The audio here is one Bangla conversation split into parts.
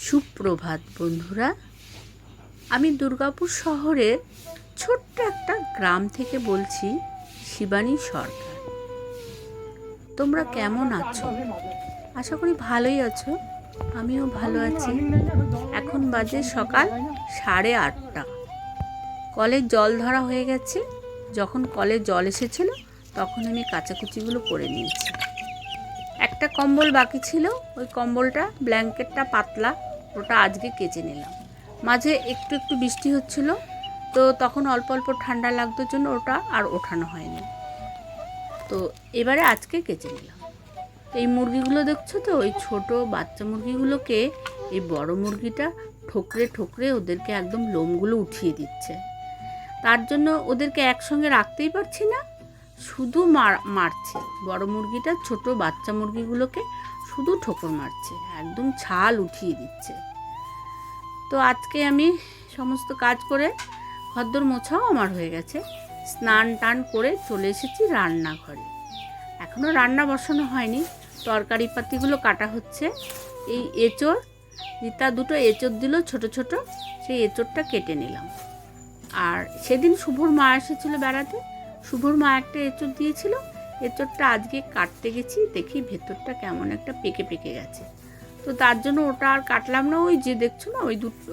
সুপ্রভাত বন্ধুরা, আমি দুর্গাপুর শহরের ছোট্ট একটা গ্রাম থেকে বলছি, শিবানী সরকার। তোমরা কেমন আছো? আশা করি ভালোই আছো। আমিও ভালো আছি। এখন বাজে সকাল 8:30। কলে জল ধরা হয়ে গেছে। যখন কলে জল এসেছিল তখন আমি কাচাকুচিগুলো করে নিয়েছি। একটা কম্বল বাকি ছিল, ওই কম্বলটা, ব্ল্যাঙ্কেটটা পাতলা, ওটা আজকে কেচে নিলাম। মাঝে একটু একটু বৃষ্টি হচ্ছিল, তো তখন অল্প অল্প ঠান্ডা লাগতোর জন্য ওটা আর ওঠানো হয়নি। তো এবারে আজকে কেচে নিলাম। এই মুরগিগুলো দেখছো তো, ওই ছোট বাচ্চা মুরগিগুলোকে এই বড় মুরগিটা ঠোকরে ঠোকরে ওদেরকে একদম লোমগুলো উঠিয়ে দিচ্ছে। তার জন্য ওদেরকে একসঙ্গে রাখতেই পারছি না, শুধু মারছে। বড় মুরগিটা ছোট বাচ্চা মুরগিগুলোকে শুধু ঠোকর মারছে, একদম ছাল উঠিয়ে দিচ্ছে। তো আজকে আমি সমস্ত কাজ করে, ঘরদোর মোছাও আমার হয়ে গেছে, স্নান টান করে চলে এসেছি রান্নাঘরে। এখনও রান্না বসানো হয়নি, তরকারি পাতিগুলো কাটা হচ্ছে। এই এঁচোড়, রিতা দুটো এঁচোড় দিল ছোট ছোট, সেই এঁচোড়টা কেটে নিলাম। আর সেদিন শুভর মা এসেছিল বেড়াতে, শুভর মা একটা এঁচোড় দিয়েছিল। এঁচোড়টা আজকে কাটতে গেছি, দেখি ভেতরটা কেমন একটা পেকে পেকে গেছে। তো তার জন্য ওটা আর কাটলাম না। ওই যে দেখছো না,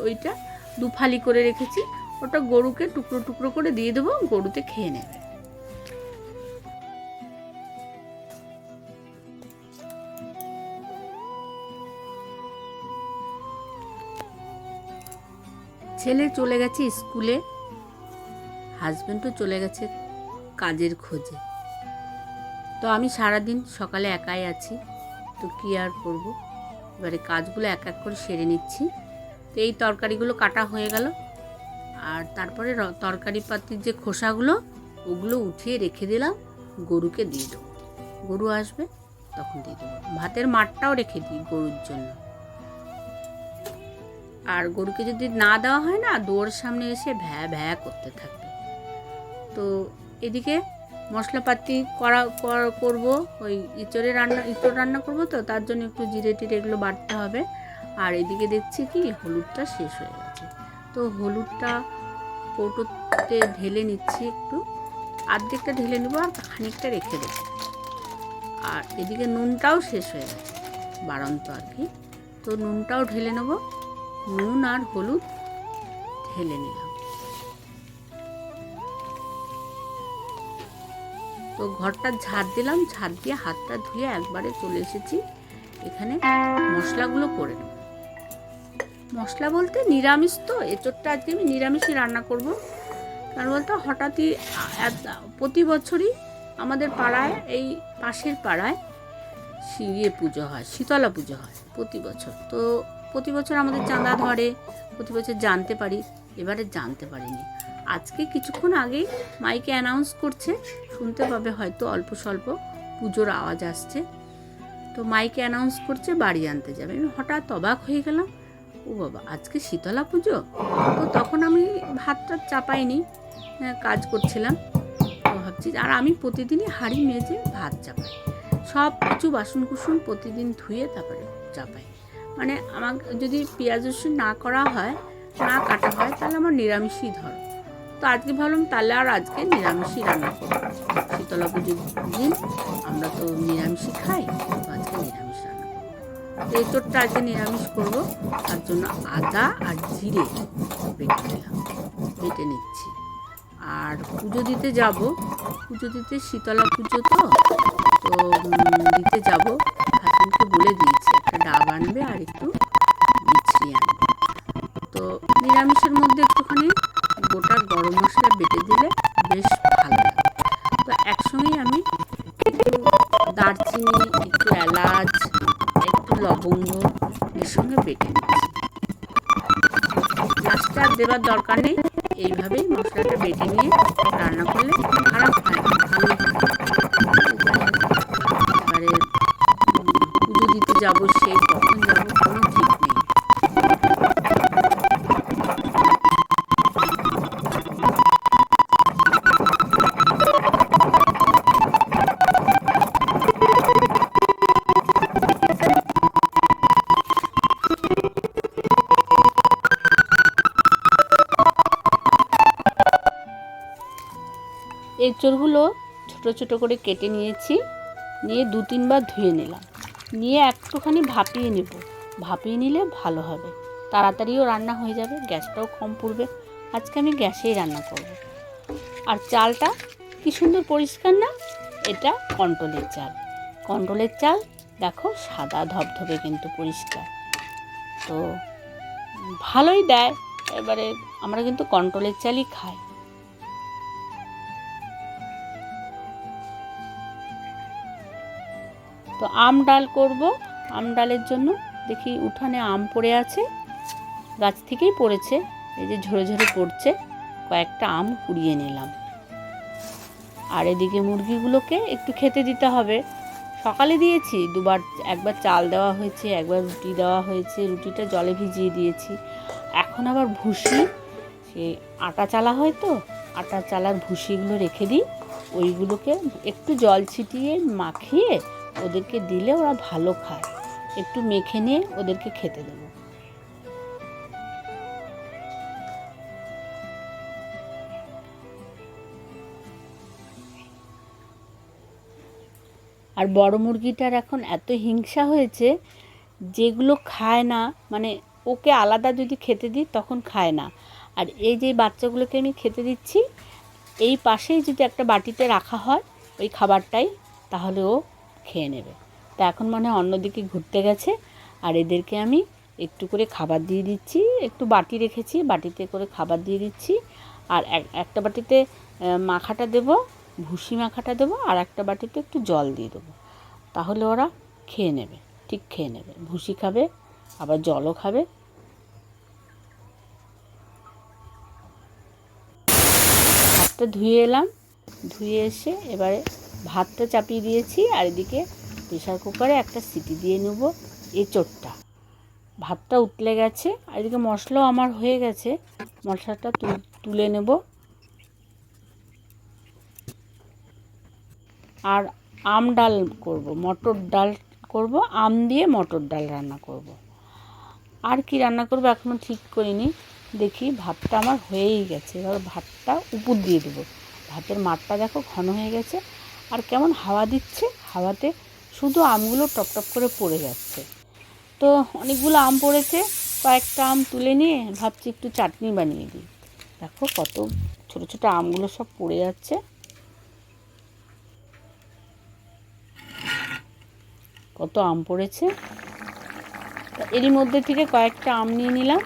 ওইটা দুফালি করে রেখেছি, ওটা গরুকে টুকরো টুকরো করে দিয়ে দেবো, গরুতে খেয়ে নেবে। ছেলে চলে গেছে স্কুলে, হাজব্যান্ডও চলে গেছে কাজের খোঁজে। তো আমি সারাদিন সকালে একাই আছি, তো কী আর করবো। এবারে কাজগুলো এক এক করে সেরে নিচ্ছি। তো এই তরকারিগুলো কাটা হয়ে গেল, আর তারপরে তরকারি পাতির যে খোসাগুলো, ওগুলো উঠিয়ে রেখে দিলাম, গরুকে দিয়ে দেবো। গরু আসবে তখন দিয়ে দেবো। ভাতের মাঠটাও রেখে দিই গরুর জন্য। আর গরুকে যদি না দেওয়া হয় না, দুয়ারের সামনে এসে ভ্যা ভ্যা করতে থাকবে। তো এদিকে মশলাপাতি করবো, ওই ইঁচড় রান্না করবো, তো তার জন্য একটু জিরে টিরে এগুলো বাটতে হবে। আর এদিকে দেখছি কি হলুদটা শেষ হয়ে গেছে, তো হলুদটা কৌটোতে ঢেলে নিচ্ছি, একটু আর্ধেকটা ঢেলে নেবো আর খানিকটা রেখে দেবো। আর এদিকে নুনটাও শেষ হয়ে গেছে, বাড়ন্ত আর কি, তো নুনটাও ঢেলে নেবো। নুন আর হলুদ ঢেলে নিলাম। তো ঘরটা ঝাড় দিলাম, ঝাড় দিয়ে হাতটা ধুয়ে একবারে চলে এসেছি এখানে মশলাগুলো করে নেব। মশলা বলতে নিরামিষ, তো এঁচোড়টা আজকে আমি নিরামিষই রান্না করব। কারণ বলতে হঠাৎই প্রতি বছরই আমাদের পাড়ায়, এই পাশের পাড়ায় পুজো হয়, শীতলা পুজো হয় প্রতি বছর। তো প্রতি বছর আমাদের চাঁদা ধরে, প্রতি বছর জানতে পারি, এবারে জানতে পারিনি। আজকে কিছুক্ষণ আগেই মাইকে অ্যানাউন্স করছে, শুনতে পাবে হয়তো অল্প স্বল্প, পুজোর আওয়াজ আসছে। তো মাইকে অ্যানাউন্স করছে বাড়ি আনতে যাবে। আমি হঠাৎ অবাক হয়ে গেলাম, ও বাবা, আজকে শীতলা পুজো! তো তখন আমি ভাতটা চাপাইনি, কাজ করছিলাম। তো ভাবছি, আর আমি প্রতিদিনই হাঁড়ি মেজে ভাত চাপাই, সব কিছু বাসন কুসুন প্রতিদিন ধুয়ে তারপরে চাপাই। মানে আমার যদি পেঁয়াজ রসুন না করা হয়, না কাটা হয়, তাহলে আমার নিরামিষই ধরো। তো আজকে ভাবলাম তাহলে আর আজকে নিরামিষই রান্না করবো। শীতলা পুজোর দিন আমরা তো নিরামিষই খাই, তো আজকে নিরামিষ রান্না করবো। তো এঁচোড়টা আজকে নিরামিষ করবো, তার জন্য আদা আর জিরে বেটে নিচ্ছি। আর পুজো দিতে যাব, পুজো দিতে, শীতলা পুজো তো দিতে যাব। হাজবেন্ডকে বলে দিয়েছি একটা ডাব আনবে আর একটু মিছরি আনবে। তো নিরামিষের মধ্যে একটুখানি গোটা গরম মশলা বেটে দিলে বেশ ভালো লাগে। তো একসঙ্গেই আমি একটু দারচিনি, একটু এলাচ, একটু লবঙ্গ এর সঙ্গে বেটে নিচ্ছি। লাস্টে আর দেবার দরকার নেই, এইভাবেই মশলাটা বেটে নিয়ে রান্না করলে খারাপ হয় না, ভালোই হয়। এবারে পুজো দিতে যাবো, সে কখন যাবো কোনো ঠিক নেই। এঁচড়গুলো ছোট ছোট করে কেটে নিয়েছি, নিয়ে 2-3 বার ধুয়ে নিলাম, নিয়ে একটুখানি ভাপিয়ে নেব। ভাপিয়ে নিলে ভালো হবে, তাড়াতাড়িও রান্না হয়ে যাবে, গ্যাসটাও কম পড়বে। আজকে আমি গ্যাসেই রান্না করব। আর চালটা কি সুন্দর পরিষ্কার না, এটা কন্ট্রোলের চাল। কন্ট্রোলের চাল দেখো সাদা ধবধবে কিন্তু পরিষ্কার, তো ভালোই দেয়। এবারে আমরা কিন্তু কন্ট্রোলের চালই খাই। তো আম ডাল করব। আম ডালের জন্য দেখি উঠানে আম পড়ে আছে, গাছ থেকেই পড়েছে, এই যে ঝরে ঝরে পড়ছে। কয়েকটা আম কুড়িয়ে নিলাম। আর এদিকে মুরগিগুলোকে একটু খেতে দিতে হবে। সকালে দিয়েছি দুবার, একবার চাল দেওয়া হয়েছে, একবার রুটি দেওয়া হয়েছে, রুটিটা জলে ভিজিয়ে দিয়েছি। এখন আবার ভুসি, সে আটা চালা হয় তো, আটা চালার ভুসিগুলো রেখে দিই, ওইগুলোকে একটু জল ছিটিয়ে মাখিয়ে ওদেরকে দিলে ওরা ভালো খায়। একটু মেখে নিয়ে ওদেরকে খেতে দেবো। আর বড় মুরগিটার এখন এত হিংসা হয়েছে, যেগুলো খায় না, মানে ওকে আলাদা যদি খেতে দিই তখন খায় না। আর এই যে বাচ্চাগুলোকে আমি খেতে দিচ্ছি, এই পাশেই যদি একটা বাটিতে রাখা হয় ওই খাবারটাই, তাহলে ও খেয়ে নেবে। তা এখন মনে হয় অন্যদিকে ঘুরতে গেছে। আর এদেরকে আমি একটু করে খাবার দিয়ে দিচ্ছি, একটু বাটি রেখেছি, বাটিতে করে খাবার দিয়ে দিচ্ছি। আর একটা বাটিতে মাখাটা দেবো, ভুসি মাখাটা দেবো, আর একটা বাটিতে একটু জল দিয়ে দেবো। তাহলে ওরা খেয়ে নেবে, ঠিক খেয়ে নেবে, ভুসি খাবে আবার জলও খাবে। ভাতটা ধুয়ে এলাম, ধুয়ে এসে এবারে ভাতটা চাপিয়ে দিয়েছি। আর এদিকে প্রেশার কুকারে একটা সিটি দিয়ে নেব এঁচোড়টা। ভাতটা উতলে গেছে, আর এদিকে মশলাও আমার হয়ে গেছে, মশলাটা তুলে নেব। আর আম ডাল করব, মটর ডাল করব, আম দিয়ে মটর ডাল রান্না করব। আর কি রান্না করব এখনও ঠিক করিনি। দেখি ভাতটা আমার হয়েই গেছে, এবার ভাতটা উপর দিয়ে দেবো। ভাতের মাঠটা দেখো ঘন হয়ে গেছে, আর কেমন হাওয়া দিচ্ছে, হাওয়াতে শুধু আমগুলো টপ টপ করে পড়ে যাচ্ছে। তো অনেকগুলো আম পড়েছে, কয়েকটা আম তুলে নিয়ে ভাবছি একটু চাটনি বানিয়ে দিই। দেখো কত ছোটো ছোটো আমগুলো সব পড়ে যাচ্ছে, কত আম পড়েছে। এরই মধ্যে থেকে কয়েকটা আম নিয়ে নিলাম,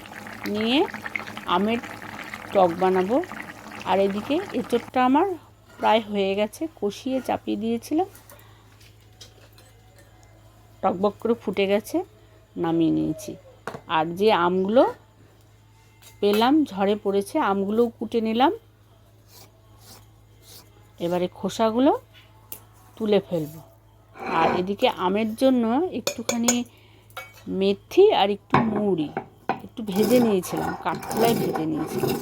নিয়ে আমের টক বানাবো। আর এদিকে এঁচোড়টা আমার প্রায় হয়ে গেছে, কষিয়ে চাপিয়ে দিয়েছিলাম, টকবক করে ফুটে গেছে, নামিয়ে নিয়েছি। আর যে আমগুলো পেলাম ঝড়ে পড়েছে, আমগুলোও কুটে নিলাম। এবারে খোসাগুলো তুলে ফেলবো। আর এদিকে আমের জন্য একটুখানি মেথি আর একটু মৌরি একটু ভেজে নিয়েছিলাম, কাঠখোলায় ভেজে নিয়েছিলাম,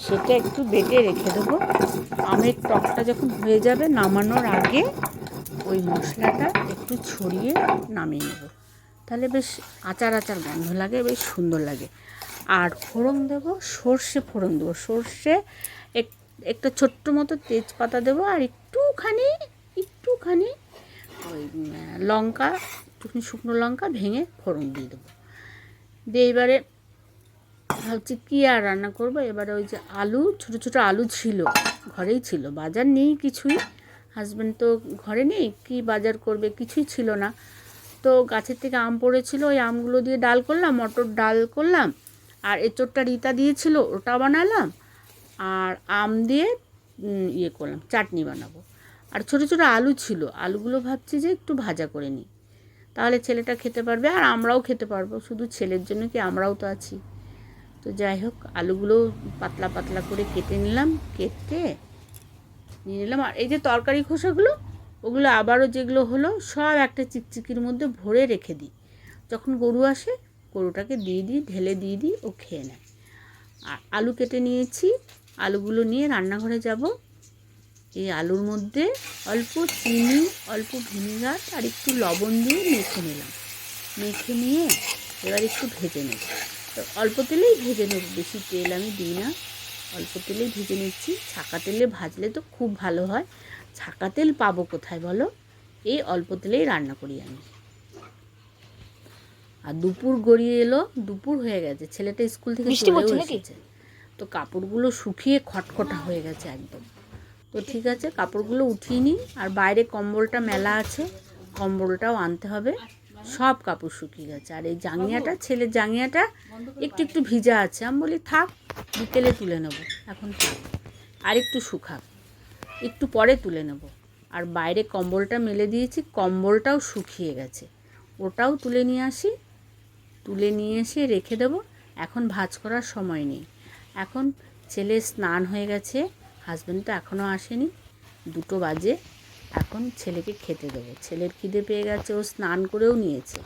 সেটা একটু বেটে রেখে দেবো। আমের টকটা যখন হয়ে যাবে নামানোর আগে ওই মশলাটা একটু ছড়িয়ে নামিয়ে নেব, তাহলে বেশ আচার আচার গন্ধ লাগে, বেশ সুন্দর লাগে। আর ফোড়ন দেবো, সর্ষে ফোড়ন দেবো, সর্ষে একটা ছোট্ট মতো তেজপাতা দেবো, আর একটুখানি ওই লঙ্কা, একটুখানি শুকনো লঙ্কা ভেঙে ফোড়ন দিয়ে দেবো। দিয়ে এবারে ভাবছি কী আর রান্না করবো। এবারে ওই যে আলু, ছোটো ছোটো আলু ছিল, ঘরেই ছিল, বাজার নেই কিছুই, হাজব্যান্ড তো ঘরে নেই, কি বাজার করবে, কিছুই ছিল না। তো গাছের থেকে আম পড়েছিল, ওই আমগুলো দিয়ে ডাল করলাম, মটর ডাল করলাম। আর এঁচোড়টা রিতা দিয়েছিল, ওটা বানালাম। আর আম দিয়ে ইয়ে করলাম, চাটনি বানাবো। আর ছোটো ছোটো আলু ছিল, আলুগুলো ভাবছি যে একটু ভাজা করে নিই, তাহলে ছেলেটা খেতে পারবে আর আমরাও খেতে পারবো। শুধু ছেলের জন্য কি, আমরাও তো আছি। তো যাই হোক, আলুগুলো পাতলা পাতলা করে কেটে নিলাম, কেটে নিয়ে নিলাম। আর এই যে তরকারি খোসাগুলো, ওগুলো আবারও যেগুলো হলো সব একটা চিকচিকির মধ্যে ভরে রেখে দিই, যখন গরু আসে গরুটাকে দিয়ে দিই, ঢেলে দিয়ে দিই, ও খেয়ে নেয়। আর আলু কেটে নিয়েছি, আলুগুলো নিয়ে রান্নাঘরে যাব। এই আলুর মধ্যে অল্প চিনি, অল্প ভিনেগার আর একটু লবণ দিয়ে মেখে নিলাম, মেখে নিয়ে এবার একটু ভেজে নেব। তো অল্প তেলেই ভেজে নেব, বেশি তেল আমি দিই না। অল্প তেলেই ভেজে নিচ্ছি। ছাকা তেলে ভাজলে তো খুব ভালো হয়, ছাকা তেল পাবো কোথায় বলো? এই অল্প তেলেই রান্না করি আমি। আর দুপুর গড়িয়ে এলো, দুপুর হয়ে গেছে, ছেলেটা স্কুল থেকে চলেও এসেছে। তো কাপড়গুলো শুকিয়ে খটখটা হয়ে গেছে একদম। তো ঠিক আছে, কাপড়গুলো উঠিয়ে নিই। আর বাইরে কম্বলটা মেলা আছে, কম্বলটাও আনতে হবে। সব কাপড় শুকিয়ে গেছে। আর এই জাঙ্গিয়াটা, ছেলের জাঙ্গিয়াটা একটু একটু ভিজা আছে। আমি বলি থাক, বিকেলে তুলে নেব, এখন থাক, আর একটু শুকাক, একটু পরে তুলে নেব। আর বাইরে কম্বলটা মেলে দিয়েছি, কম্বলটাও শুকিয়ে গেছে, ওটাও তুলে নিয়ে আসি। তুলে নিয়ে এসে রেখে দেবো। এখন ভাঁজ করার সময় নেই। এখন ছেলে স্নান হয়ে গেছে, হাজব্যান্ড তো এখনও আসেনি, 2টো বাজে। এখন ছেলেকে খেতে দেবো। ছেলের খিদে পেয়ে গেছে, ও স্নান করেও নিয়েছে।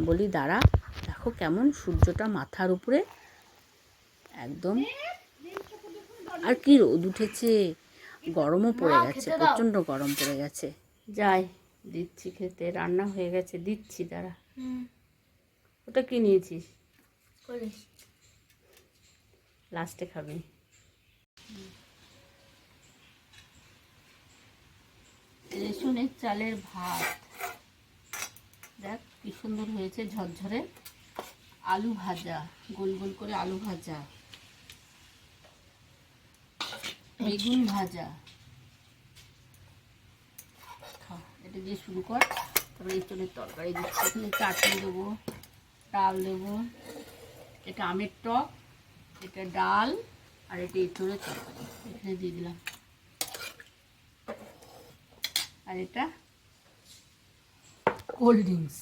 বলি দাঁড়া, দেখো কেমন সূর্যটা মাথার উপরে একদম। আর কি রোদ উঠেছে, গরমও পড়ে গেছে, প্রচণ্ড গরম পড়ে গেছে। যাই দিচ্ছি খেতে, রান্না হয়ে গেছে, দিচ্ছি দাঁড়া। ওটা কি নিয়েছিস? লাস্টে খাবি। রেশনের চালের ভাত, দেখ কি সুন্দর হয়েছে, ঝরঝরে। আলু ভাজা, গোল গোল করে আলু ভাজা, বেগুন ভাজা। খা, এটা দিয়ে শুরু কর। তারপরে এঁচোড়ের তরকারি দিচ্ছি, এখানে চাটনি দেবো, ডাল দেবো, এটা আমের টক, এটা ডাল, আর এটা এঁচোড়ের তরকারি এখানে দিয়ে দিলাম। আর এটা কোল্ড ড্রিঙ্কস।